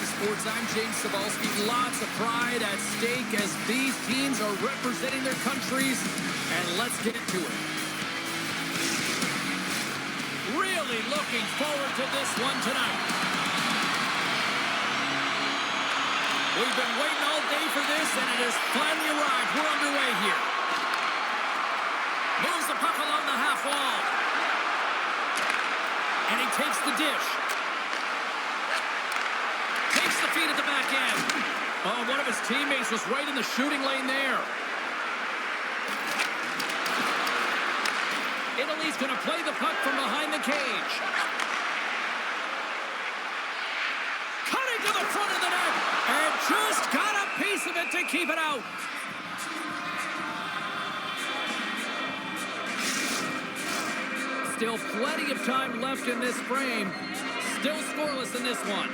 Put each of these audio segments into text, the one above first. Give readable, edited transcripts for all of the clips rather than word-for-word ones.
Sports. I'm James Cebulski. Lots of pride at stake as these teams are representing their countries. And let's get to it. Really looking forward to this one tonight. We've been waiting all day for this, and it has finally arrived. We're underway here. Moves the puck along the half wall. And he takes the dish. Takes the feed at the back end. Oh, one of his teammates was right in the shooting lane there. Italy's going to play the puck from behind the cage. Cutting to the front of the net. And just got a piece of it to keep it out. Still plenty of time left in this frame. Still scoreless in this one.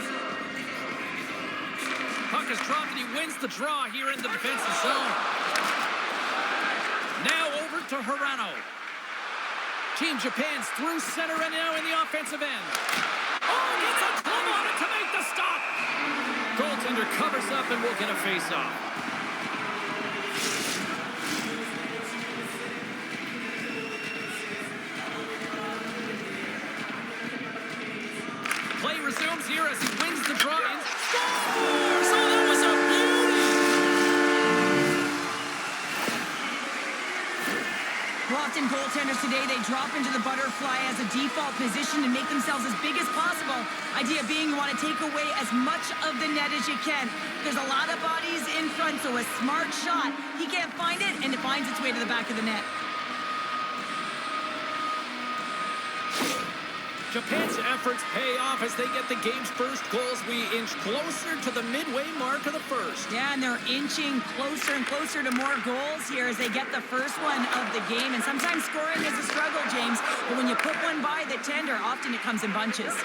Puck is dropped and he wins the draw here in the defensive zone. Now over to Hirano. Team Japan's through center and now in the offensive end. Oh, gets a glove on it to make the stop. Goaltender covers up and will get a face-off. Play resumes here as he wins the draw and scores! Oh, that was a beauty! Well, often goaltenders today, they drop into the butterfly as a default position to make themselves as big as possible. Idea being you want to take away as much of the net as you can. There's a lot of bodies in front, so a smart shot. He can't find it, and it finds its way to the back of the net. Japan's efforts pay off as they get the game's first goals. We inch closer to the midway mark of the first. Yeah, and they're inching closer and closer to more goals here as they get the first one of the game. And sometimes scoring is a struggle, James. But when you put one by the tender, often it comes in bunches. Moves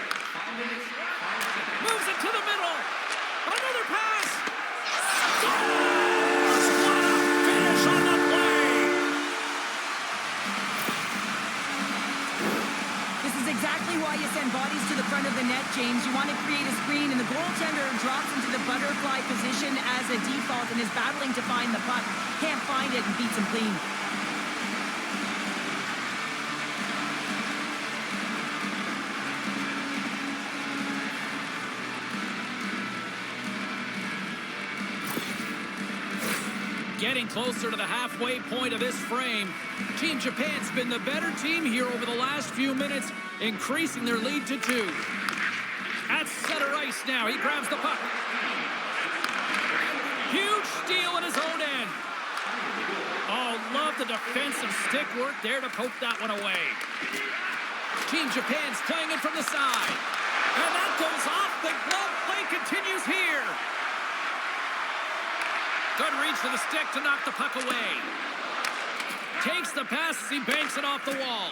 it to the middle. Another pass. Scores! What a finish on the play. This is exactly why you send bodies to the front of the net, James. You want to create a screen, and the goaltender drops into the butterfly position as a default and is battling to find the puck. Can't find it and beats him clean. Getting closer to the halfway point of this frame. Team Japan's been the better team here over the last few minutes, increasing their lead to 2. At center ice now, he grabs the puck. Huge steal in his own end. Oh, love the defensive stick work there to poke that one away. Team Japan's playing it from the side. And that goes off. The glove play continues here. Good reach to the stick to knock the puck away. Takes the pass as he banks it off the wall.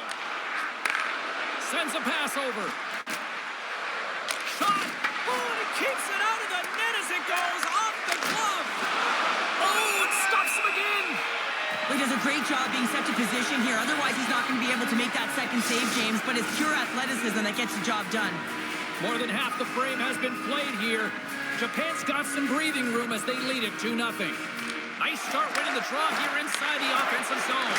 Sends a pass over. Shot! Oh, and he keeps it out of the net as it goes off the glove. Oh, it stops him again. He does a great job being set to position here. Otherwise, he's not going to be able to make that second save, James. But it's pure athleticism that gets the job done. More than half the frame has been played here. Japan's got some breathing room as they lead it 2-0. Nice start winning the draw here inside the offensive zone.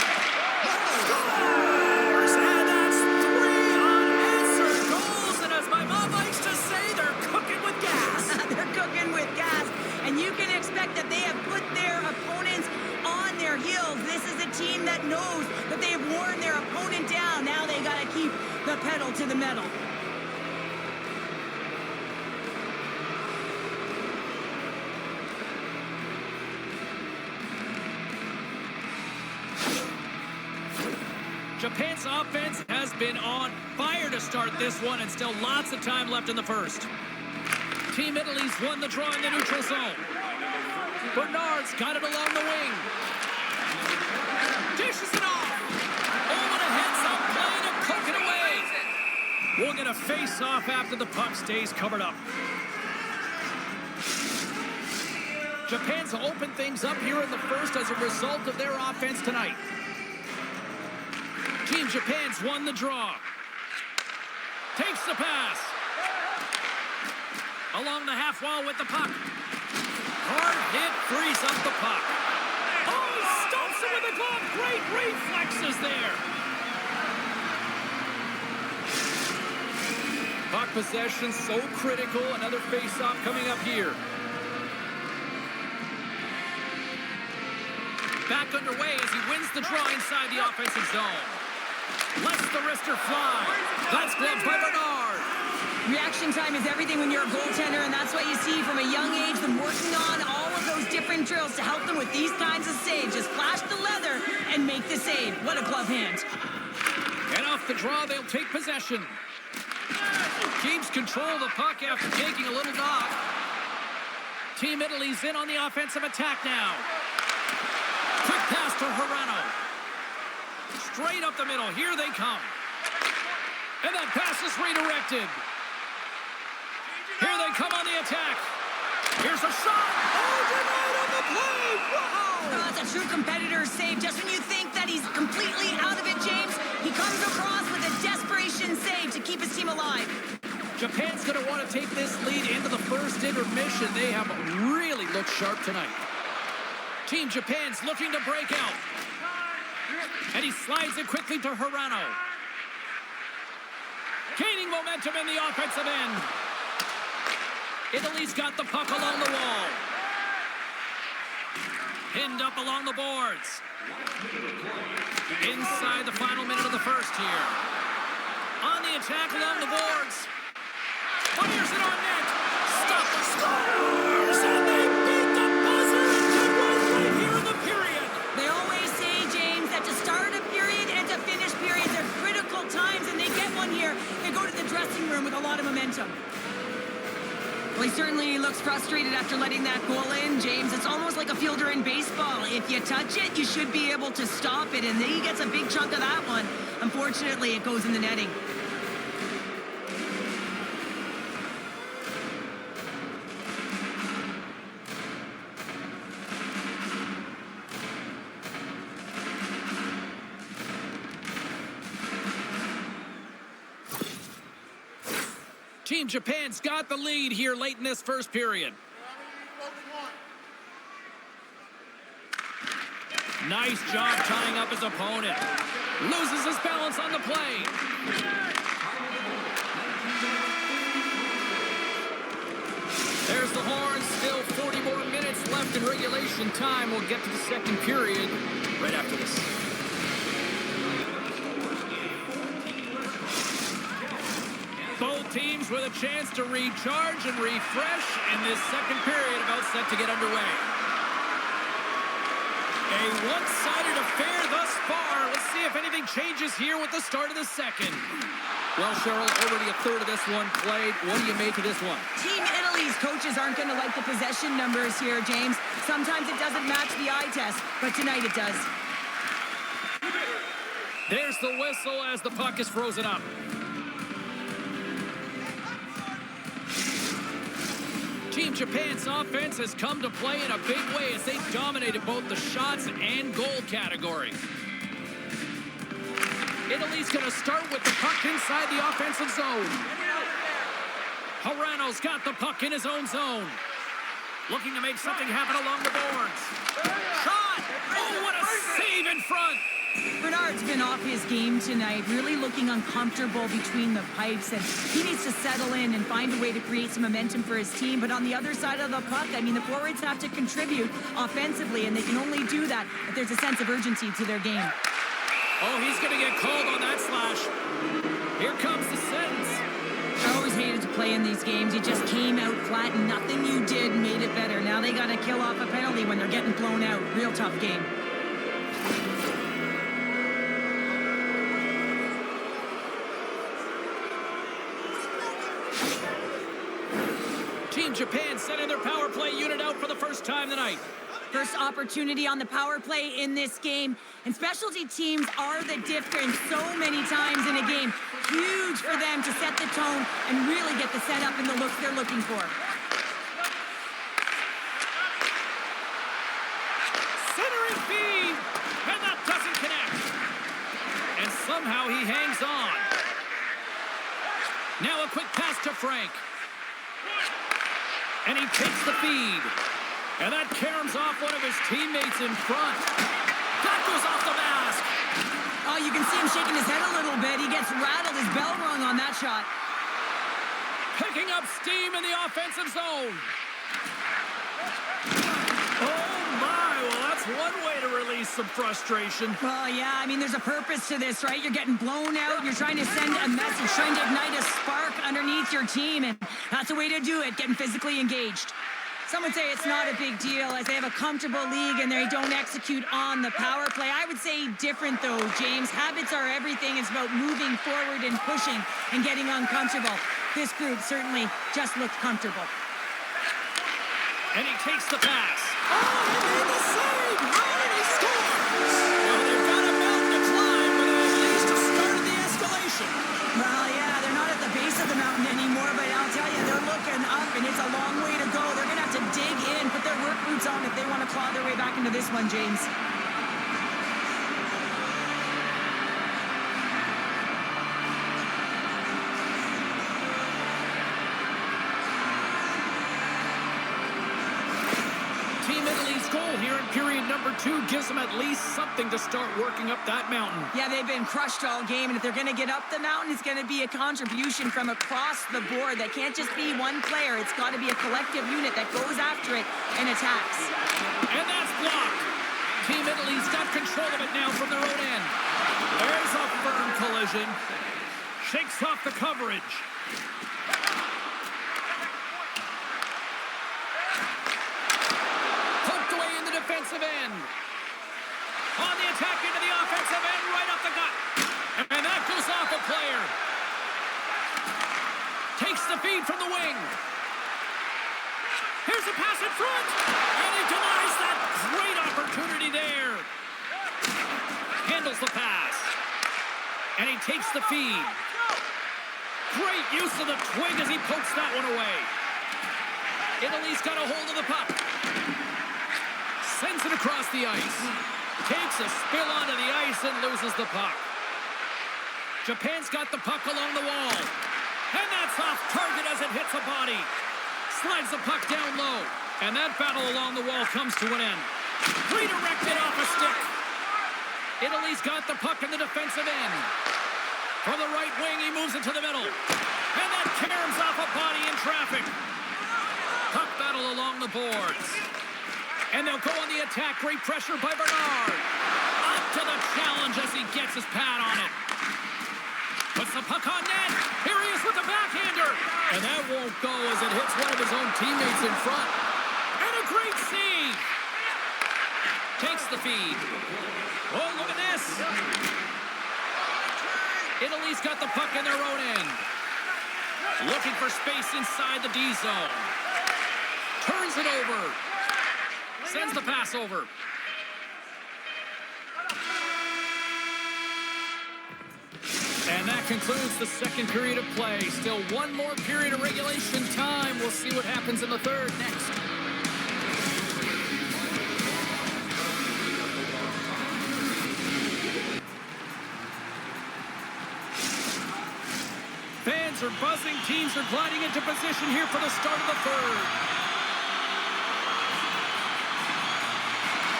Scores! And that's 3 unanswered goals. And as my mom likes to say, they're cooking with gas. They're cooking with gas. And you can expect that they have put their opponents on their heels. This is a team that knows that they have worn their opponent down. Now they got to keep the pedal to the metal. Japan's offense has been on fire to start this one, and still lots of time left in the first. Team Italy's won the draw in the neutral zone. Bernard's got it along the wing. Dishes it off. Oh, what a heads-up play to cook it away. We'll get a face-off after the puck stays covered up. Japan's opened things up here in the first as a result of their offense tonight. Team Japan's won the draw. Takes the pass. along the half wall with the puck. Hard hit frees up the puck. Oh, he stomps it with the glove. Great reflexes there. Puck possession so critical. Another face-off coming up here. Back underway as he wins the draw inside the offensive zone. Lets the wrister fly. That's gloved by Bernard. Reaction time is everything when you're a goaltender, and that's what you see from a young age, them working on all of those different drills to help them with these kinds of saves. Just flash the leather and make the save. What a glove hand. And off the draw, they'll take possession. Keeps control of the puck after taking a little knock. Team Italy's in on the offensive attack now. Quick pass to Hirano. Straight up the middle. Here they come. And that pass is redirected. Here they come on the attack. Here's a shot. Oh, denied on the play. Wow. Oh, that's a true competitor's save. Just when you think that he's completely out of it, James, he comes across with a desperation save to keep his team alive. Japan's going to want to take this lead into the first intermission. They have really looked sharp tonight. Team Japan's looking to break out. And he slides it quickly to Hirano. Gaining momentum in the offensive end. Italy's got the puck along the wall. Pinned up along the boards. Inside the final minute of the first here. On the attack along the boards. Fires it on net. Stop the scores! And they beat the buzzer and get one right here in the period. They always say, James, that to start a period and to finish periods are critical times, and they get one here. They go to the dressing room with a lot of momentum. Well, he certainly looks frustrated after letting that goal in, James. It's almost like a fielder in baseball. If you touch it, you should be able to stop it, and he gets a big chunk of that one. Unfortunately, it goes in the netting. Team Japan's got the lead here late in this first period. Nice job tying up his opponent. Loses his balance on the play. There's the horn. Still 40 more minutes left in regulation time. We'll get to the second period right after this. Both teams with a chance to recharge and refresh, and this second period about set to get underway. A one-sided affair thus far. Let's see if anything changes here with the start of the second. Well, Cheryl, already a third of this one played. What do you make of this one? Team Italy's coaches aren't going to like the possession numbers here, James. Sometimes it doesn't match the eye test, but tonight it does. There's the whistle as the puck is frozen up. Team Japan's offense has come to play in a big way as they dominated both the shots and goal category. Italy's going to start with the puck inside the offensive zone. Hirano's got the puck in his own zone. Looking to make something happen along the boards. Shot! Oh, what a save in front! Bernard's been off his game tonight, really looking uncomfortable between the pipes, and he needs to settle in and find a way to create some momentum for his team. But on the other side of the puck, I mean, the forwards have to contribute offensively, and they can only do that if there's a sense of urgency to their game. Oh, he's going to get called on that slash. Here comes the sentence. I always hated to play in these games. You just came out flat, and nothing you did made it better. Now they got to kill off a penalty when they're getting blown out. Real tough game. Team Japan sending their power play unit out for the first time tonight. First opportunity on the power play in this game. And specialty teams are the difference so many times in a game. Huge for them to set the tone and really get the setup and the looks they're looking for. Centering feed, and that doesn't connect. And somehow he hangs on. Now a quick pass to Frank. And he takes the feed. And that caroms off one of his teammates in front. That goes off the mask. Oh, you can see him shaking his head a little bit. He gets rattled, his bell rung on that shot. Picking up steam in the offensive zone. Oh, my. Well, that's one way to release some frustration. Well, yeah, I mean, there's a purpose to this, right? You're getting blown out. You're trying to send a message, trying to ignite a spark underneath your team, and that's the way to do it, getting physically engaged. Some would say it's not a big deal as they have a comfortable league and they don't execute on the power play. I would say different, though, James. Habits are everything. It's about moving forward and pushing and getting uncomfortable. This group certainly just looked comfortable. And he takes the pass. Oh, he made the save! How did he score? Well, they've got a mountain to climb, but at least it started the escalation. Well, yeah, they're not at the base of the mountain anymore, but I'll tell you, they're looking up, and it's a long way to go. They're going to have to dig in, put their work boots on if they want to claw their way back into this one, James. Team Italy's goal here in period number 2 gives them at least something to start working up that mountain. Yeah, they've been crushed all game, and if they're going to get up the mountain, it's going to be a contribution from across the board. That can't just be one player. It's got to be a collective unit that goes after it and attacks. And that's blocked. Team Italy's got control of it now from their own end. There's a firm collision. Shakes off the coverage. Poked away in the defensive end. On the attack into the offensive end, right up the gut. And that goes off a player. Takes the feed from the wing. Here's a pass in front. And he denies that great opportunity there. Handles the pass. And he takes the feed. Great use of the twig as he pokes that one away. Italy's got a hold of the puck. Sends it across the ice. Takes a spill onto the ice and loses the puck. Japan's got the puck along the wall. And that's off target as it hits a body. Slides the puck down low. And that battle along the wall comes to an end. Redirected off a stick. Italy's got the puck in the defensive end. From the right wing, he moves it to the middle. And that caroms off a body in traffic. Puck battle along the boards. And they'll go on the attack. Great pressure by Bernard. Up to the challenge as he gets his pad on it. Puts the puck on net. Here he is with the backhander. And that won't go as it hits one of his own teammates in front. And a great save. Takes the feed. Oh, look at this. Italy's got the puck in their own end. Looking for space inside the D zone. Turns it over. Sends the pass over. And that concludes the second period of play. Still one more period of regulation time. We'll see what happens in the third next. Fans are buzzing. Teams are gliding into position here for the start of the third.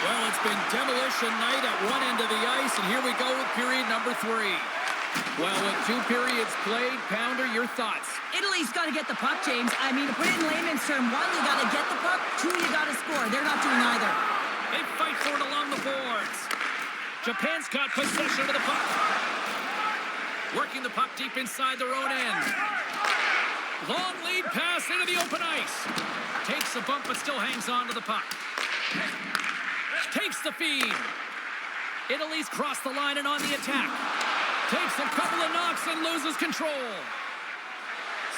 Well, it's been demolition night at one end of the ice, and here we go with period number 3. Well, with 2 periods played, Pounder, your thoughts? Italy's got to get the puck, James. I mean, to put it in layman's term, 1, you got to get the puck. 2, you got to score. They're not doing either. They fight for it along the boards. Japan's got possession of the puck. Working the puck deep inside their own end. Long lead pass into the open ice. Takes a bump but still hangs on to the puck. Takes the feed. Italy's crossed the line and on the attack. Takes a couple of knocks and loses control.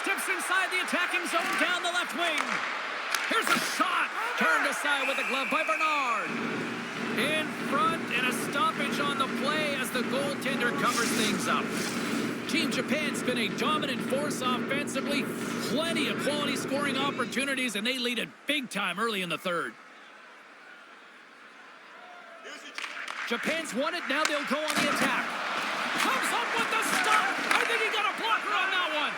Steps inside the attacking zone down the left wing. Here's a shot. Turned aside with a glove by Bernard. In front and a stoppage on the play as the goaltender covers things up. Team Japan's been a dominant force offensively. Plenty of quality scoring opportunities, and they lead it big time early in the third. Japan's won it. Now they'll go on the attack. Comes up with the stop. I think he got a blocker on that one.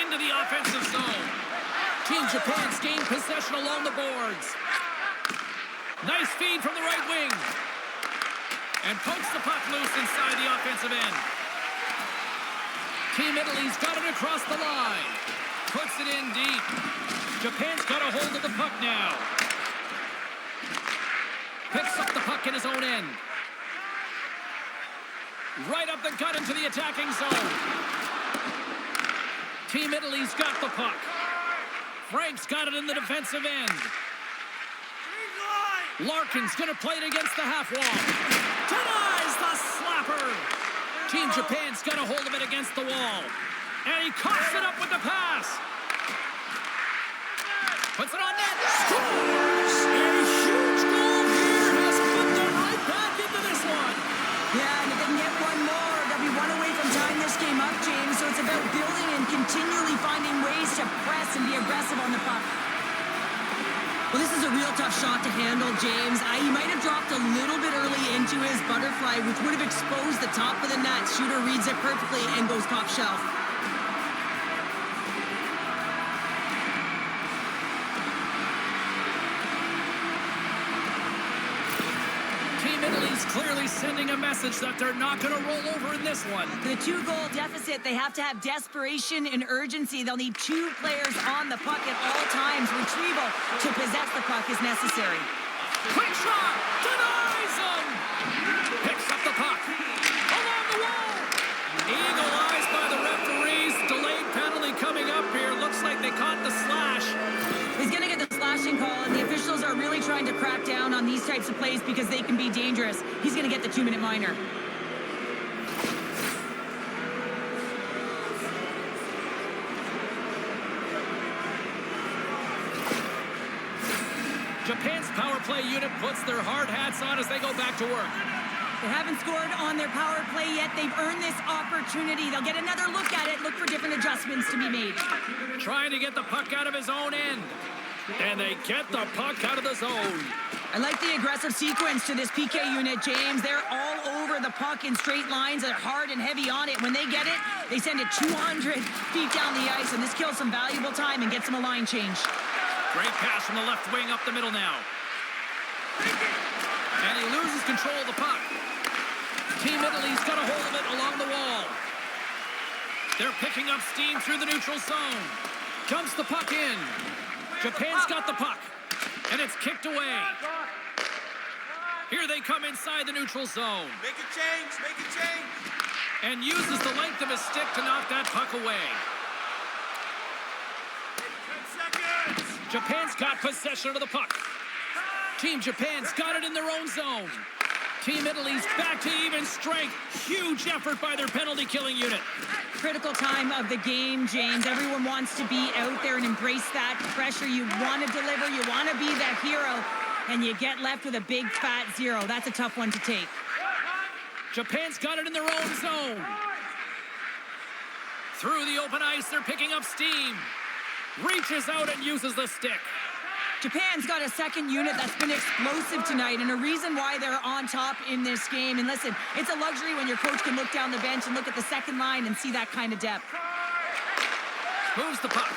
Into the offensive zone. Team Japan's gained possession along the boards. Nice feed from the right wing. And pokes the puck loose inside the offensive end. Team Italy's got it across the line. Puts it in deep. Japan's got a hold of the puck now. Picks up the puck in his own end. Right up the gut into the attacking zone. Team Italy's got the puck. Frank's got it in the defensive end. Larkin's going to play it against the half wall. Denies the slapper. Team Japan's got a hold of it against the wall. And he coughs it up with the pass. Puts it on net. Scores! A huge goal here has put them right back into this one. Yeah, and if they can get one more, they'll be one away from tying this game up, James. So it's about building and continually finding ways to press and be aggressive on the puck. Well, this is a real tough shot to handle, James. He might have dropped a little bit early into his butterfly, which would have exposed the top of the net. Shooter reads it perfectly and goes top shelf. Team Italy's clearly sending a message that they're not going to roll over in this one. The 2-goal deficit, they have to have desperation and urgency. They'll need 2 players on the puck at all times. Retrieval to possess the puck is necessary. Quick shot! Denies him! Picks up the puck. Along the wall! Eagle eyes by the referees. Delayed penalty coming up here. Looks like they caught the slash. He's going to get the slashing call, and the officials are really trying to crack down on these types of plays because they can be dangerous. He's going to get the 2-minute minor. Japan's power play unit puts their hard hats on as they go back to work. They haven't scored on their power play yet. They've earned this opportunity. They'll get another look at it, look for different adjustments to be made. Trying to get the puck out of his own end. And they get the puck out of the zone. I like the aggressive sequence to this PK unit, James. They're all over the puck in straight lines. They're hard and heavy on it. When they get it, they send it 200 feet down the ice, and this kills some valuable time and gets them a line change. Great pass from the left wing up the middle now. And he loses control of the puck. Team Italy's got a hold of it along the wall. They're picking up steam through the neutral zone. Jumps the puck in. Japan's got the puck. And it's kicked away. Here they come inside the neutral zone. Make a change, make a change. And uses the length of his stick to knock that puck away. 10 seconds. Japan's got possession of the puck. Team Japan's got it in their own zone. Team Italy's back to even strength. Huge effort by their penalty-killing unit. Critical time of the game, James. Everyone wants to be out there and embrace that pressure. You want to deliver. You want to be that hero. And you get left with a big, fat 0. That's a tough one to take. Japan's got it in their own zone. Through the open ice, they're picking up steam. Reaches out and uses the stick. Japan's got a second unit that's been explosive tonight and a reason why they're on top in this game. And listen, it's a luxury when your coach can look down the bench and look at the second line and see that kind of depth. Moves the puck.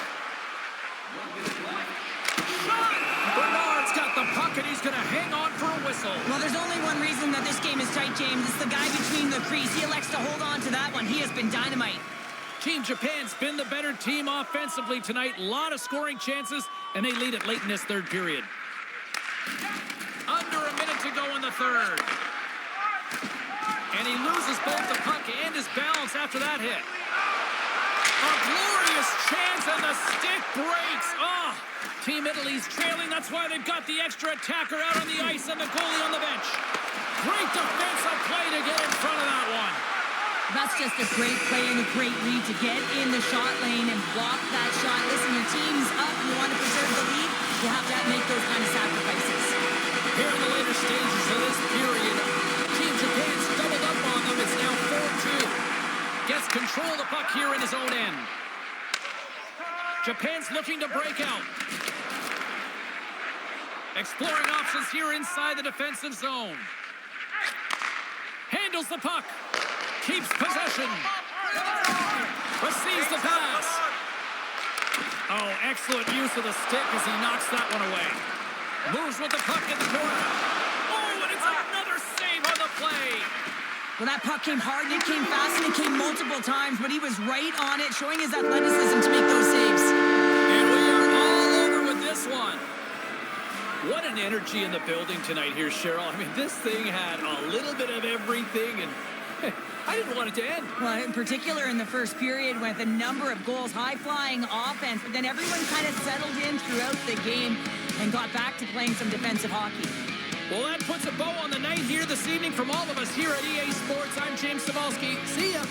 Shot! Bernard's got the puck and he's going to hang on for a whistle. Well, there's only one reason that this game is tight, James. It's the guy between the crease. He elects to hold on to that one. He has been dynamite. Team Japan's been the better team offensively tonight. A lot of scoring chances, and they lead it late in this third period. Under a minute to go in the third. And he loses both the puck and his balance after that hit. A glorious chance, and the stick breaks. Oh, Team Italy's trailing. That's why they've got the extra attacker out on the ice and the goalie on the bench. Great defensive play to get in front of that one. That's just a great play and a great read to get in the shot lane and block that shot. Listen, your team's up. You want to preserve the lead. You have to make those kind of sacrifices. Here in the later stages of this period, Team Japan's doubled up on them. It's now 4-2. Gets control of the puck here in his own end. Japan's looking to break out. Exploring options here inside the defensive zone. Handles the puck. Keeps possession. Receives the pass. Oh, excellent use of the stick as he knocks that one away. Moves with the puck in the corner. Oh, and it's another save on the play. Well, that puck came hard, and it came fast, and it came multiple times, but he was right on it, showing his athleticism to make those saves. And we are all over with this one. What an energy in the building tonight here, Cheryl. I mean, this thing had a little bit of everything, and I didn't want it to end. Well, in particular in the first period with a number of goals, high-flying offense, but then everyone kind of settled in throughout the game and got back to playing some defensive hockey. Well, that puts a bow on the night here this evening from all of us here at EA Sports. I'm James Cebulski. See ya.